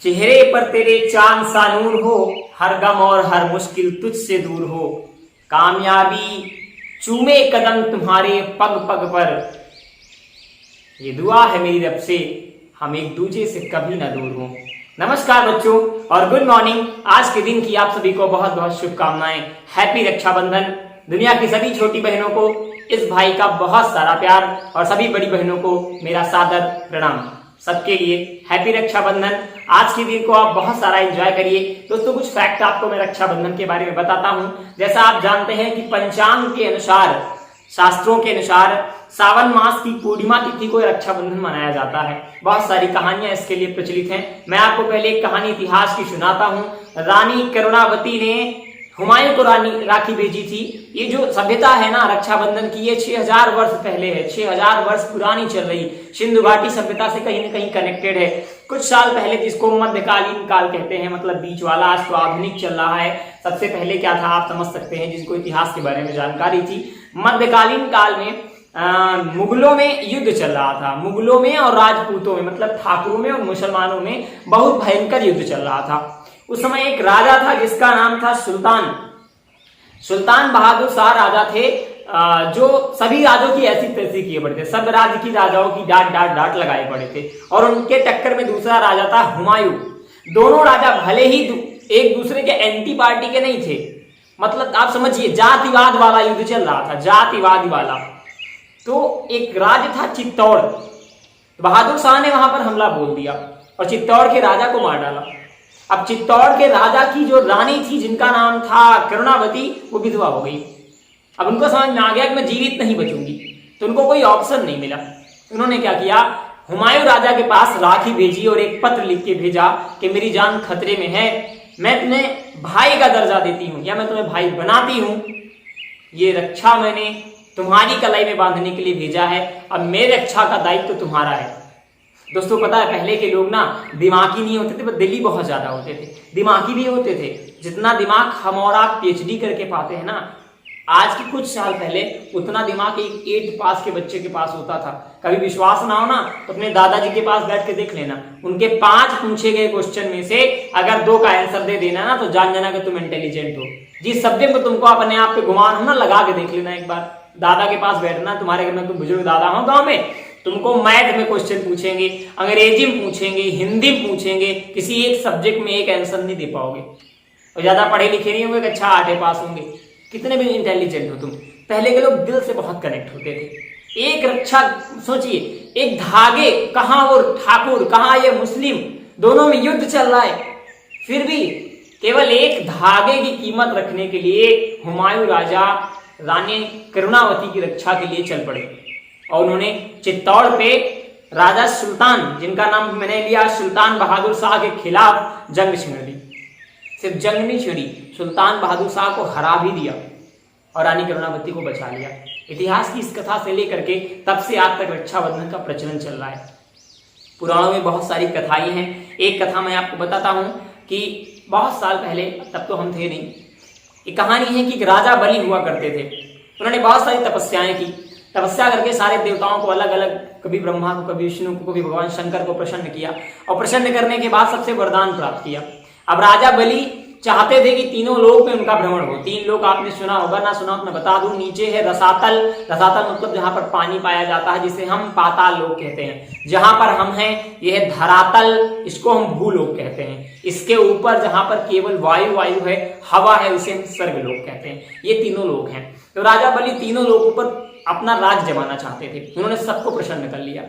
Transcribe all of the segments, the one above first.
चेहरे पर तेरे चांद सा नूर हो, हर गम और हर मुश्किल तुझसे दूर हो। कामयाबी चूमे कदम तुम्हारे पग पग पर, ये दुआ है मेरी रब से, हम एक दूसरे से कभी ना दूर हों। नमस्कार बच्चों और गुड मॉर्निंग। आज के दिन की आप सभी को बहुत बहुत शुभकामनाएं। हैप्पी रक्षाबंधन। दुनिया की सभी छोटी बहनों को इस भाई का बहुत सारा प्यार और सभी बड़ी बहनों को मेरा सादर प्रणाम। सबके लिए हैप्पी रक्षाबंधन। आज के दिन को आप बहुत सारा एंजॉय करिए। दोस्तों कुछ फैक्ट आपको मैं रक्षाबंधन के बारे में बताता हूं। जैसा आप जानते हैं कि पंचांग के अनुसार, शास्त्रों के अनुसार सावन मास की पूर्णिमा तिथि को रक्षाबंधन मनाया जाता है। बहुत सारी कहानियां इसके लिए प्रचलित हैं। मैं आपको पहले एक कहानी इतिहास की सुनाता हूं। रानी करुणावती ने हुमायूं को राखी भेजी थी। ये जो सभ्यता है ना रक्षाबंधन की, ये 6000 वर्ष पहले है। 6000 वर्ष पुरानी चल रही सिंधु घाटी सभ्यता से कहीं ना कहीं कनेक्टेड है। कुछ साल पहले, जिसको मध्यकालीन काल कहते हैं, मतलब बीच वाला, आज तो आधुनिक चल रहा है। सबसे पहले क्या था आप समझ सकते हैं, जिसको इतिहास के बारे में जानकारी थी। मध्यकालीन काल में मुगलों में युद्ध चल रहा था। मुगलों में और राजपूतों में, मतलब ठाकुरों में और मुसलमानों में बहुत भयंकर युद्ध चल रहा था। उस समय एक राजा था जिसका नाम था सुल्तान बहादुर शाह राजा थे, जो सभी राजों की ऐसी तैसी किए पड़े थे। सब राज्य की राजाओं की डांट लगाए पड़े थे। और उनके टक्कर में दूसरा राजा था हुमायूं। दोनों राजा भले ही एक दूसरे के एंटी पार्टी के नहीं थे, मतलब आप समझिए जातिवाद वाला युद्ध चल रहा था, जातिवाद वाला। तो एक राज्य था चित्तौड़। बहादुर शाह ने वहां पर हमला बोल दिया और चित्तौड़ के राजा को मार डाला। अब चित्तौड़ के राजा की जो रानी थी, जिनका नाम था करुणावती, वो विधवा हो गई। अब उनको समझ में आ गया कि मैं जीवित नहीं बचूंगी, तो उनको कोई ऑप्शन नहीं मिला। उन्होंने क्या किया, हुमायूं राजा के पास राखी भेजी और एक पत्र लिख के भेजा कि मेरी जान खतरे में है, मैं तुम्हें भाई का दर्जा देती हूं या मैं तुम्हें भाई बनाती हूं। ये रक्षा मैंने तुम्हारी कलाई में बांधने के लिए भेजा है। अब मेरे रक्षा का दायित्व तो तुम्हारा है। दोस्तों पता है, पहले के लोग ना दिमागी नहीं होते थे, पर दिली बहुत ज्यादा होते थे। दिमागी भी होते थे। जितना दिमाग हम और आप पीएचडी करके पाते हैं ना, आज के कुछ साल पहले उतना दिमाग एक 8th पास के बच्चे के पास होता था। कभी विश्वास ना हो ना तो अपने दादाजी के पास बैठ के देख लेना। उनके 5 पूछे गए क्वेश्चन में से अगर 2 का आंसर दे देना ना, तो जान जाना कि तुम इंटेलिजेंट हो। जिस सब्जेक्ट में तुमको अपने आप पे गुमान हो ना, लगा के देख लेना एक बार। दादा के पास बैठना, तुम्हारे घर में तुम बुजुर्ग दादा हो गाँव में, तुमको मैथ में क्वेश्चन पूछेंगे, अंग्रेजी में पूछेंगे, हिंदी में पूछेंगे, किसी एक सब्जेक्ट में एक आंसर नहीं दे पाओगे। और ज्यादा पढ़े लिखे नहीं होंगे, अच्छा 8 पास होंगे, कितने भी इंटेलिजेंट हो तुम। पहले के लोग दिल से बहुत कनेक्ट होते थे। एक रक्षा सोचिए, एक धागे, कहां वो ठाकुर कहां ये मुस्लिम, दोनों में युद्ध चल रहा है, फिर भी केवल एक धागे की कीमत रखने के लिए हुमायूं राजा रानी करुणावती की रक्षा के लिए चल पड़े। और उन्होंने चित्तौड़ पे राजा सुल्तान, जिनका नाम मैंने लिया सुल्तान बहादुर शाह, के खिलाफ जंग छेड़ दी। सिर्फ जंग नहीं छेड़ी, सुल्तान बहादुर शाह को हरा भी दिया और रानी करुणावती को बचा लिया। इतिहास की इस कथा से लेकर के तब से आज तक रक्षाबंधन का प्रचलन चल रहा है। पुराणों में बहुत सारी कथाएं हैं। एक कथा मैं आपको बताता हूं कि बहुत साल पहले, तब तो हम थे नहीं, एक कहानी है कि एक राजा बलि हुआ करते थे। उन्होंने बहुत सारी तपस्याएं की। तपस्या करके सारे देवताओं को अलग अलग, कभी ब्रह्मा को, कभी विष्णु को, कभी भगवान शंकर को प्रसन्न किया। और प्रसन्न करने के बाद सबसे वरदान प्राप्त किया। अब राजा बलि चाहते थे कि तीनों लोक में उनका भ्रमण हो। 3 लोक आपने सुना होगा, ना सुना तो मैं बता दूं। नीचे है रसातल। रसातल मतलब जहां पर पानी पाया जाता है, जिसे हम पाताल लोक कहते हैं। जहां पर हम हैं यह है धरातल, इसको हम भूलोक कहते हैं। इसके ऊपर जहां पर केवल वायु है, हवा है, उसे हम स्वर्गलोक कहते हैं। ये तीनों लोक हैं। तो राजा बलि तीनों लोकों पर अपना राज जमाना चाहते थे। उन्होंने सबको प्रसन्न कर लिया।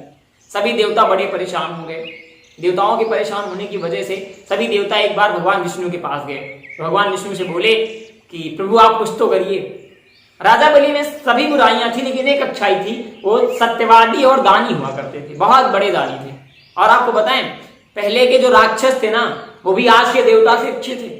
सभी देवता बड़े परेशान हो गए। देवताओं के परेशान होने की वजह से सभी देवता एक बार भगवान विष्णु के पास गए। भगवान विष्णु से बोले कि प्रभु आप कुछ तो करिए। राजा बलि में सभी बुराइयां थी, लेकिन एक अच्छाई थी, वो सत्यवादी और दानी हुआ करते थे, बहुत बड़े दानी थे। और आपको बताएं, पहले के जो राक्षस थे ना, वो भी आज के देवता से अच्छे थे।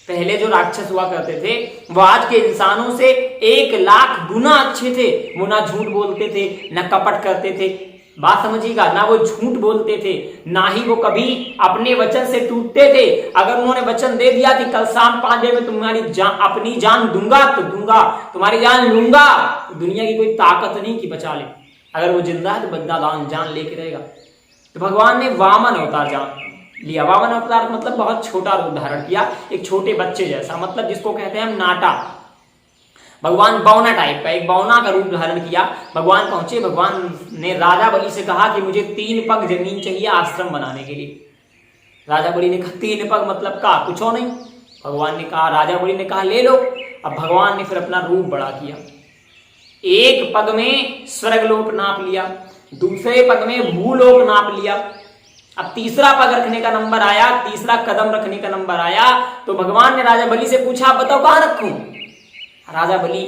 पहले जो राक्षस हुआ करते थे वो आज के इंसानों से 1 लाख गुना अच्छे थे। वो ना झूठ बोलते थे, ना कपट करते थे। बात समझिएगा, ना वो झूठ बोलते थे, ना ही वो कभी अपने वचन से टूटते थे। अगर उन्होंने वचन दे दिया कि कल शाम 5 बजे में तुम्हारी अपनी जान दूंगा तो दूंगा, तुम्हारी जान लूंगा, तो दुनिया की कोई ताकत नहीं कि बचा ले। अगर वो जिंदा है तो बदला जान लेके रहेगा। तो भगवान ने वामन अवतार लिया। वामन अवतार मतलब बहुत छोटा रूप धारण किया, एक छोटे बच्चे जैसा, मतलब जिसको कहते हैं हम नाटा। भगवान बौना टाइप का, एक बौना का रूप धारण किया। भगवान पहुंचे, भगवान ने राजा बलि से कहा कि मुझे 3 पग जमीन चाहिए आश्रम बनाने के लिए। राजा बलि ने कहा 3 पग मतलब का कुछ हो नहीं। भगवान ने कहा, राजा बलि ने कहा ले लो। अब भगवान ने फिर अपना रूप बड़ा किया, एक पग में स्वर्गलोक नाप लिया, दूसरे पग में भूलोक नाप लिया। अब तीसरा पग रखने का नंबर आया, तीसरा कदम रखने का नंबर आया, तो भगवान ने राजा बलि से पूछा बताओ कहां रखूं। राजा बलि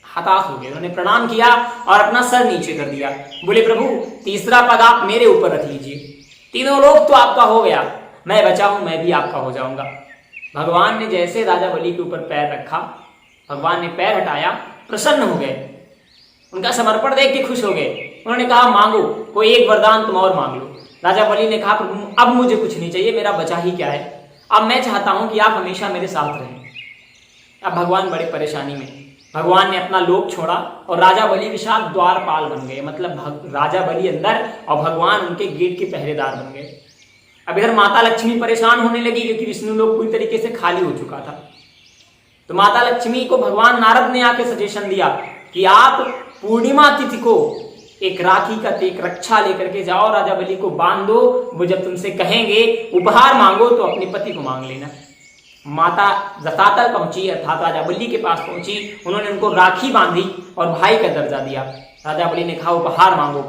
हताश हो गए, उन्होंने प्रणाम किया और अपना सर नीचे कर दिया। बोले प्रभु तीसरा पग आप मेरे ऊपर रख लीजिए, तीनों लोग तो आपका हो गया, मैं बचा हूं, मैं भी आपका हो जाऊंगा। भगवान ने जैसे राजा बलि के ऊपर पैर रखा, भगवान ने पैर हटाया, प्रसन्न हो गए, उनका समर्पण देख के खुश हो गए। उन्होंने कहा मांगो, कोई एक वरदान तुम और मांग लो। राजा बलि ने कहा प्रभु अब मुझे कुछ नहीं चाहिए, मेरा बचा ही क्या है, अब मैं चाहता हूं कि आप हमेशा मेरे साथ रहें। अब भगवान बड़े परेशानी में, भगवान ने अपना लोक छोड़ा और राजा बलि के साथ द्वारपाल बन गए, मतलब राजा बलि अंदर और भगवान उनके गेट के पहरेदार बन गए। अब इधर माता लक्ष्मी परेशान होने लगी क्योंकि विष्णु लोक पूरी तरीके से खाली हो चुका था। तो माता लक्ष्मी को भगवान नारद ने आके सजेशन दिया कि आप पूर्णिमा तिथि को एक राखी का एक रक्षा लेकर के जाओ, राजा बलि को बांध दो, वो जब तुमसे कहेंगे उपहार मांगो तो अपने पति को मांग लेना। माता रसातल पहुंची, अर्थात राजा बलि के पास पहुंची, उन्होंने उनको राखी बांधी और भाई का दर्जा दिया। राजा बलि ने कहा उपहार मांगो,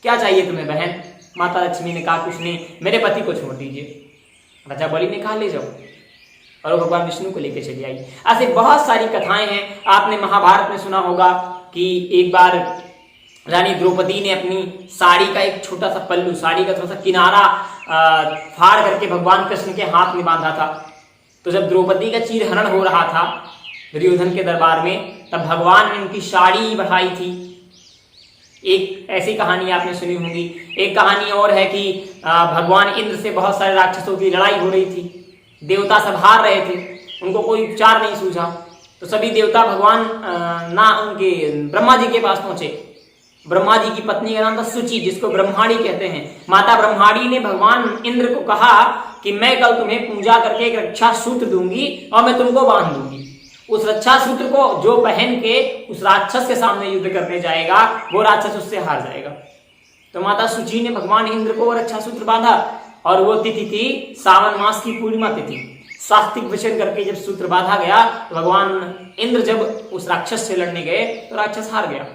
क्या चाहिए तुम्हें बहन। माता लक्ष्मी ने कहा कुछ नहीं, मेरे पति को छोड़ दीजिए। राजा बलि ने कहा ले जाओ, और भगवान विष्णु को लेकर चली आई। ऐसे बहुत सारी कथाएं हैं, आपने महाभारत में सुना होगा कि एक बार रानी द्रौपदी ने अपनी साड़ी का एक छोटा सा पल्लू, साड़ी का थोड़ा सा किनारा फाड़ करके भगवान कृष्ण के हाथ में बांधा था। तो जब द्रौपदी का चीरहरण हो रहा था दुर्योधन के दरबार में, तब भगवान ने उनकी साड़ी बढ़ाई थी। एक ऐसी कहानी आपने सुनी होगी। एक कहानी और है कि भगवान इंद्र से बहुत सारे राक्षसों की लड़ाई हो रही थी, देवता सब हार रहे थे, उनको कोई उपचार नहीं सूझा, तो सभी देवता भगवान उनके ब्रह्मा जी के पास पहुंचे। ब्रह्मा जी की पत्नी का नाम था सुचि, जिसको ब्रह्माणी कहते हैं। माता ब्रह्माणी ने भगवान इंद्र को कहा कि मैं कल तुम्हें पूजा करके एक रक्षा सूत्र दूंगी और मैं तुमको बांध दूंगी। उस रक्षा सूत्र को जो पहन के उस राक्षस के सामने युद्ध करने जाएगा, वो राक्षस उससे हार जाएगा। तो माता सुचि ने भगवान इंद्र को रक्षा सूत्र बांधा, और वो तिथि थी सावन मास की पूर्णिमा तिथि। सात्विक वचन करके जब सूत्र बांधा गया, तो भगवान इंद्र जब उस राक्षस से लड़ने गए तो राक्षस हार गया।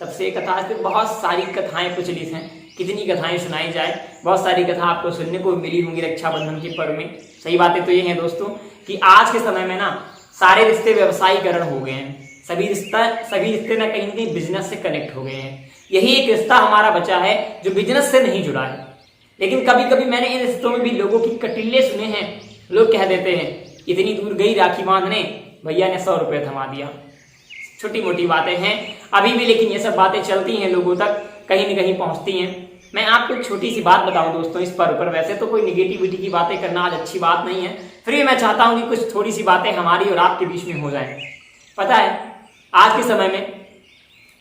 तब से कथा से बहुत सारी कथाएं प्रचलित हैं, कितनी कथाएं सुनाई जाए, बहुत सारी कथा आपको सुनने को मिली होंगी रक्षाबंधन के पर्व में। सही बातें तो ये हैं दोस्तों कि आज के समय में ना सारे रिश्ते व्यवसायीकरण हो गए हैं, सभी रिश्ते ना कहीं बिजनेस से कनेक्ट हो गए हैं। यही एक रिश्ता हमारा बचा है जो बिजनेस से नहीं जुड़ा है। लेकिन कभी कभी मैंने इन रिश्तों में भी लोगों की कटिल्ले सुने हैं। लोग कह देते हैं इतनी दूर गई राखी बांधने, भैया ने 100 रुपये थमा दिया। छोटी मोटी बातें हैं अभी भी, लेकिन ये सब बातें चलती हैं, लोगों तक कहीं न कहीं पहुंचती हैं। मैं आपको एक छोटी सी बात बताऊं दोस्तों इस पर्व पर। वैसे तो कोई निगेटिविटी की बातें करना आज अच्छी बात नहीं है, फिर भी मैं चाहता हूं कि कुछ थोड़ी सी बातें हमारी और आपके बीच में हो जाएं। पता है आज के समय में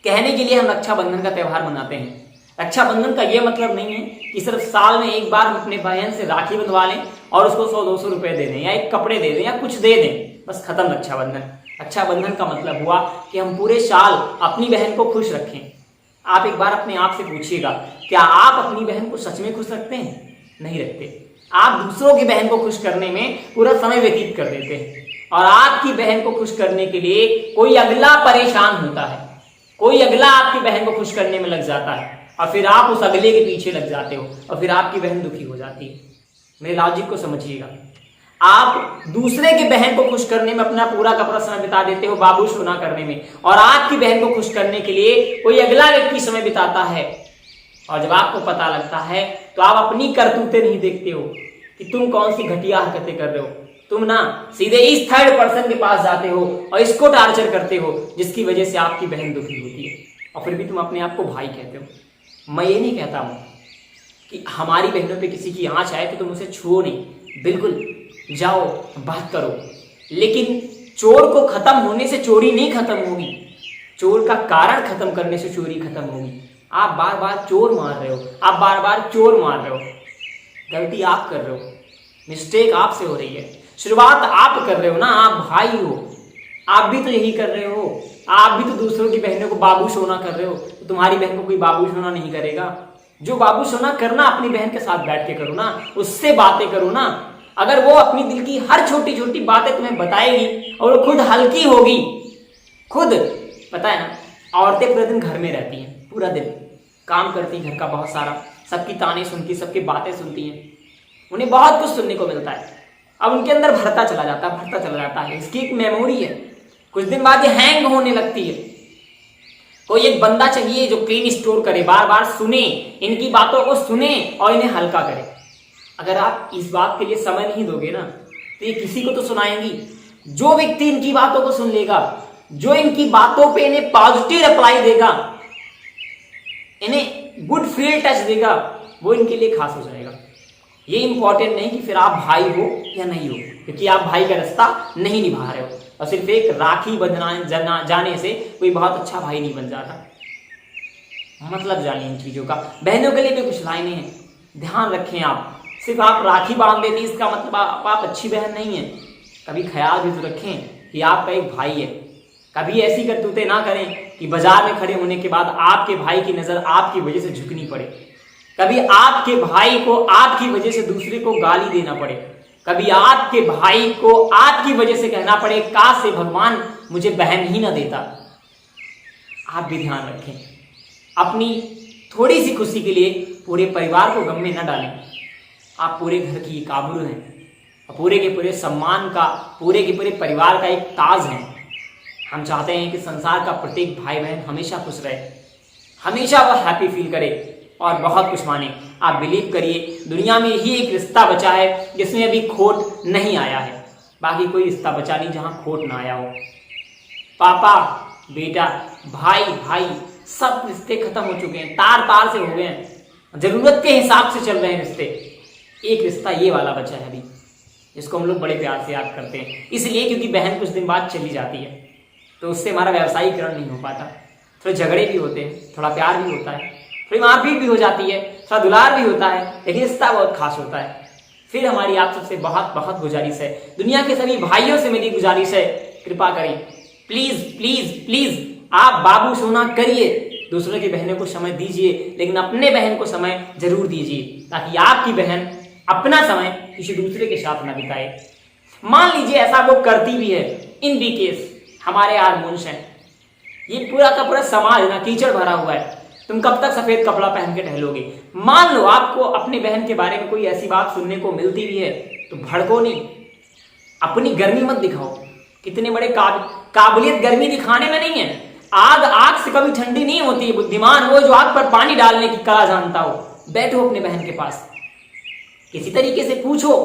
कहने के लिए हम रक्षाबंधन का त्यौहार मनाते हैं। रक्षाबंधन का ये मतलब नहीं है कि सिर्फ साल में एक बार हम अपने बहन से राखी बंधवा लें और उसको 100-200 रुपए दे दें या एक कपड़े दे दें या कुछ दे दें, बस खत्म रक्षाबंधन। रक्षाबंधन का मतलब हुआ कि हम पूरे साल अपनी बहन को खुश रखें। आप एक बार अपने आप से पूछिएगा, क्या आप अपनी बहन को सच में खुश रखते हैं? नहीं रखते। आप दूसरों की बहन को खुश करने में पूरा समय व्यतीत कर देते हैं, और आपकी बहन को खुश करने के लिए कोई अगला परेशान होता है, कोई अगला आपकी बहन को खुश करने में लग जाता है, और फिर आप उस अगले के पीछे लग जाते हो और फिर आपकी बहन दुखी हो जाती है। मेरे लॉजिक को समझिएगा। आप दूसरे की बहन को खुश करने में अपना पूरा का पूरा समय बिता देते हो, बाबू सोना करने में, और आपकी बहन को खुश करने के लिए कोई अगला व्यक्ति समय बिताता है। और जब आपको पता लगता है तो आप अपनी करतूतें नहीं देखते हो कि तुम कौन सी घटिया हरकतें कर रहे हो। तुम ना सीधे इस थर्ड पर्सन के पास जाते हो और इसको टार्चर करते हो, जिसकी वजह से आपकी बहन दुखी होती है, और फिर भी तुम अपने आप को भाई कहते हो। मैं ये नहीं कहता हूं कि हमारी बहनों पे किसी की आंच आए तो तुम उसे छुओ नहीं, बिल्कुल जाओ बात करो, लेकिन चोर को खत्म होने से चोरी नहीं खत्म होगी, चोर का कारण खत्म करने से चोरी खत्म होगी। आप बार बार चोर मार रहे हो, आप बार बार चोर मार रहे हो। गलती आप कर रहे हो, मिस्टेक आपसे हो रही है, शुरुआत आप कर रहे हो ना, आप भाई हो, आप भी तो यही कर रहे हो। आप भी तो दूसरों की बहनों को बाबू सोना कर रहे हो, तो तुम्हारी बहन को कोई बाबू सोना नहीं करेगा। जो बाबू सोना करना अपनी बहन के साथ बैठ के करो ना, उससे बातें करो ना। अगर वो अपनी दिल की हर छोटी छोटी बातें तुम्हें बताएगी और वो खुद हल्की होगी, खुद पता है ना, औरतें पूरे दिन घर में रहती हैं, पूरा दिन काम करती हैं, घर का बहुत सारा, सबकी ताने सुनती, सबकी बातें सुनती हैं, उन्हें बहुत कुछ सुनने को मिलता है। अब उनके अंदर भरता चला जाता है। इसकी एक मेमोरी है, कुछ दिन बाद ये हैंग होने लगती है। कोई एक बंदा चाहिए जो क्लीन स्टोर करे, बार बार सुने, इनकी बातों को सुने और इन्हें हल्का करे। अगर आप इस बात के लिए समय नहीं दोगे ना, तो ये किसी को तो सुनाएंगी। जो व्यक्ति इनकी बातों को सुन लेगा, जो इनकी बातों पे इन्हें पॉजिटिव रिप्लाई देगा, इन्हें गुड फील टच देगा, वो इनके लिए खास हो जाएगा। ये इंपॉर्टेंट नहीं कि फिर आप भाई हो या नहीं हो, क्योंकि आप भाई का रिश्ता नहीं निभा रहे हो, और सिर्फ एक राखी बंधना जाने से कोई बहुत अच्छा भाई नहीं बन जाता। मतलब जानिए इन चीजों का। बहनों के लिए भी कुछ लाइनें हैं, ध्यान रखें। आप सिर्फ आप राखी बांध देती इसका मतलब आप अच्छी बहन नहीं है। कभी ख्याल भी तो रखें कि आपका एक भाई है। कभी ऐसी करतूतें ना करें कि बाजार में खड़े होने के बाद आपके भाई की नजर आपकी वजह से झुकनी पड़े। कभी आपके भाई को आपकी वजह से दूसरे को गाली देना पड़े। कभी आपके भाई को आपकी वजह से कहना पड़े काश से भगवान मुझे बहन ही ना देता। आप भी ध्यान रखें, अपनी थोड़ी सी खुशी के लिए पूरे परिवार को गम में न डालें। आप पूरे घर की काबुल हैं, पूरे के पूरे सम्मान का, पूरे के पूरे परिवार का एक ताज हैं। हम चाहते हैं कि संसार का प्रत्येक भाई बहन हमेशा खुश रहे, हमेशा वह हैप्पी फील करे और बहुत कुछ माने। आप बिलीव करिए, दुनिया में यही एक रिश्ता बचा है जिसमें अभी खोट नहीं आया है। बाकी कोई रिश्ता बचा नहीं जहां खोट ना आया हो। पापा बेटा, भाई भाई, सब रिश्ते खत्म हो चुके हैं, तार तार से हो गए हैं, जरूरत के हिसाब से चल रहे हैं रिश्ते। एक रिश्ता ये वाला बचा है अभी, जिसको हम लोग बड़े प्यार से याद करते हैं, इसलिए क्योंकि बहन कुछ दिन बाद चली जाती है, तो उससे हमारा व्यावसायिकरण नहीं हो पाता। थोड़े झगड़े भी होते हैं, थोड़ा प्यार भी होता है, थोड़ी मारपीट भी हो जाती है, थोड़ा दुलार भी होता है, लेकिन रिश्ता बहुत खास होता है। फिर हमारी आप सबसे बहुत बहुत गुजारिश है, दुनिया के सभी भाइयों से मेरी गुजारिश है, कृपा करें, प्लीज प्लीज प्लीज आप बाबू सोना करिए, दूसरों की बहनों को समय दीजिए, लेकिन अपने बहन को समय जरूर दीजिए, ताकि आपकी बहन अपना समय किसी दूसरे के साथ न बिताए। मान लीजिए ऐसा वो करती भी है, इन बी केस हमारे हारमोन्स हैं, ये पूरा का पूरा समाज ना कीचड़ भरा हुआ है, तुम कब तक सफेद कपड़ा पहन के टहलोगे। मान लो आपको अपने बहन के बारे में कोई ऐसी बात सुनने को मिलती भी है, तो भड़को नहीं, अपनी गर्मी मत दिखाओ। कितने बड़े काबिलियत गर्मी दिखाने में नहीं है। आग आग से कभी ठंडी नहीं होती है। बुद्धिमान वो जो आग पर पानी डालने की कला जानता हो। बैठो अपने बहन के पास, किसी तरीके से पूछो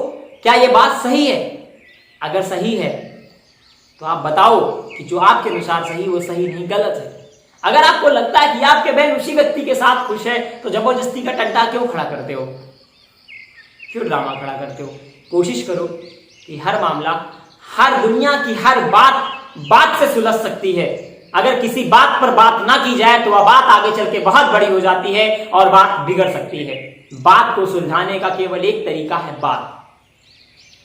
क्या ये बात सही है। अगर सही है तो आप बताओ कि जो आपके अनुसार सही वो सही नहीं, गलत है। अगर आपको लगता है कि आपके बहन उसी व्यक्ति के साथ खुश है, तो जबरदस्ती का टंटा क्यों खड़ा करते हो, क्यों ड्रामा खड़ा करते हो। कोशिश करो कि हर मामला, हर दुनिया की हर बात से सुलझ सकती है। अगर किसी बात पर बात ना की जाए तो वह बात आगे चल के बहुत बड़ी हो जाती है और बात बिगड़ सकती है। बात को सुलझाने का केवल एक तरीका है बात।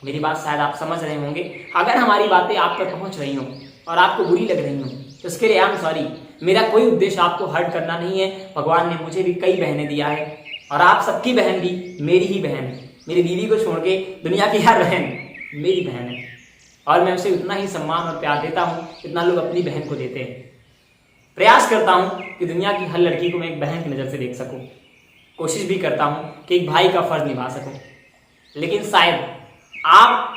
मेरी बात शायद आप समझ रहे होंगे। अगर हमारी बातें आप तक पहुंच रही हों और आपको बुरी लग रही हों, तो उसके लिए आई एम सॉरी। मेरा कोई उद्देश्य आपको हर्ट करना नहीं है। भगवान ने मुझे भी कई बहनें दिया है और आप सबकी बहन भी मेरी ही बहन है। मेरी दीदी को छोड़ के दुनिया की हर बहन मेरी बहन है और मैं उसे उतना ही सम्मान और प्यार देता हूँ जितना लोग अपनी बहन को देते हैं। प्रयास करता हूँ कि दुनिया की हर लड़की को मैं एक बहन की नज़र से देख सकूँ। कोशिश भी करता हूँ कि एक भाई का फर्ज निभा सकूँ, लेकिन शायद आप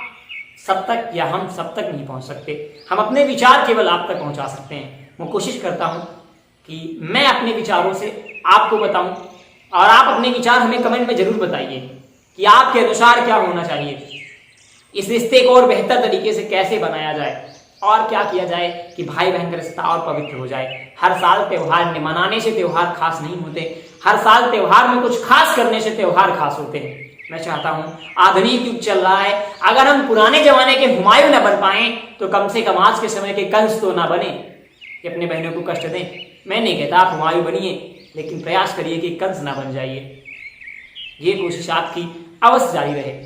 सब तक या हम सब तक नहीं पहुँच सकते। हम अपने विचार केवल आप तक पहुँचा सकते हैं। मैं कोशिश करता हूँ कि मैं अपने विचारों से आपको बताऊँ और आप अपने विचार हमें कमेंट में जरूर बताइए कि आपके अनुसार क्या होना चाहिए, इस रिश्ते को और बेहतर तरीके से कैसे बनाया जाए और क्या किया जाए कि भाई बहन का रिश्ता और पवित्र हो जाए। हर साल त्योहार मनाने से त्योहार खास नहीं होते, हर साल त्योहार में कुछ खास करने से त्योहार खास होते हैं। मैं चाहता हूं, आधुनिक युग चल रहा है, अगर हम पुराने जमाने के हुमायूं न बन पाए तो कम से कम आज के समय के कंस तो ना बने कि अपने बहनों को कष्ट दें। मैं नहीं कहता आप हुमायूं बनिए, लेकिन प्रयास करिए कि कंस ना बन जाइए। ये कोशिश आपकी अवश्य जारी रहे।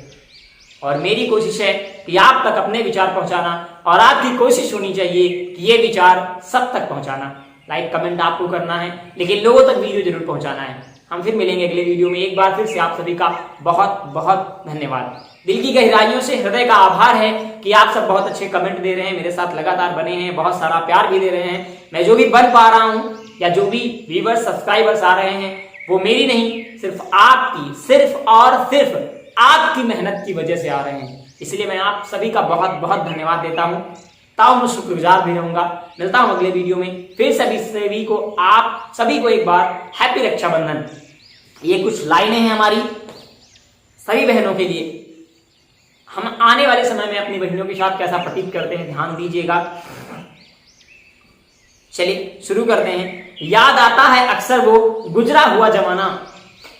और मेरी कोशिश है कि आप तक अपने विचार पहुंचाना, और आपकी कोशिश होनी चाहिए कि ये विचार सब तक पहुंचाना। लाइक कमेंट आपको करना है, लेकिन लोगों तक वीडियो जरूर पहुंचाना है। हम फिर मिलेंगे अगले वीडियो में। एक बार फिर से आप सभी का बहुत बहुत धन्यवाद। दिल की गहराइयों से हृदय का आभार है कि आप सब बहुत अच्छे कमेंट दे रहे हैं, मेरे साथ लगातार बने हैं, बहुत सारा प्यार भी दे रहे हैं। मैं जो भी बन पा रहा हूं या जो भी व्यूअर्स सब्सक्राइबर्स आ रहे हैं, वो मेरी नहीं, सिर्फ आपकी, सिर्फ और सिर्फ आपकी मेहनत की वजह से आ रहे हैं। इसलिए मैं आप सभी का बहुत बहुत धन्यवाद देता हूं। ताऊ मैं शुक्रगुजार भी रहूंगा। मिलता हूं अगले वीडियो में फिर। सभी को, आप सभी को एक बार हैप्पी रक्षाबंधन। ये कुछ लाइनें हैं हमारी सभी बहनों के लिए। हम आने वाले समय में अपनी बहनों के साथ कैसा प्रतीत करते हैं, ध्यान दीजिएगा। चलिए शुरू करते हैं। याद आता है अक्सर वो गुजरा हुआ जमाना,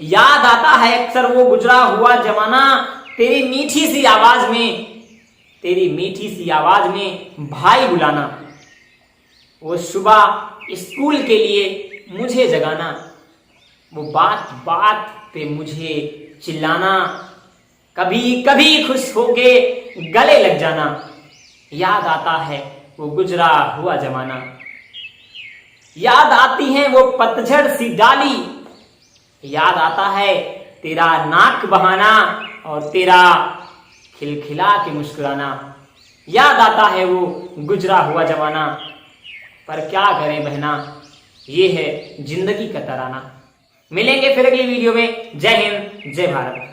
याद आता है अक्सर वो गुजरा हुआ जमाना। तेरी मीठी सी आवाज में, तेरी मीठी सी आवाज में भाई बुलाना, वो सुबह स्कूल के लिए मुझे जगाना, वो बात बात पे मुझे चिल्लाना, कभी कभी खुश होके गले लग जाना। याद आता है वो गुजरा हुआ जमाना, याद आती हैं वो पतझड़ सी डाली, याद आता है तेरा नाक बहाना और तेरा खिलखिला के मुस्कुराना। याद आता है वो गुजरा हुआ जमाना, पर क्या करें बहना, ये है जिंदगी का तराना। मिलेंगे फिर अगली वीडियो में। जय हिंद, जय भारत।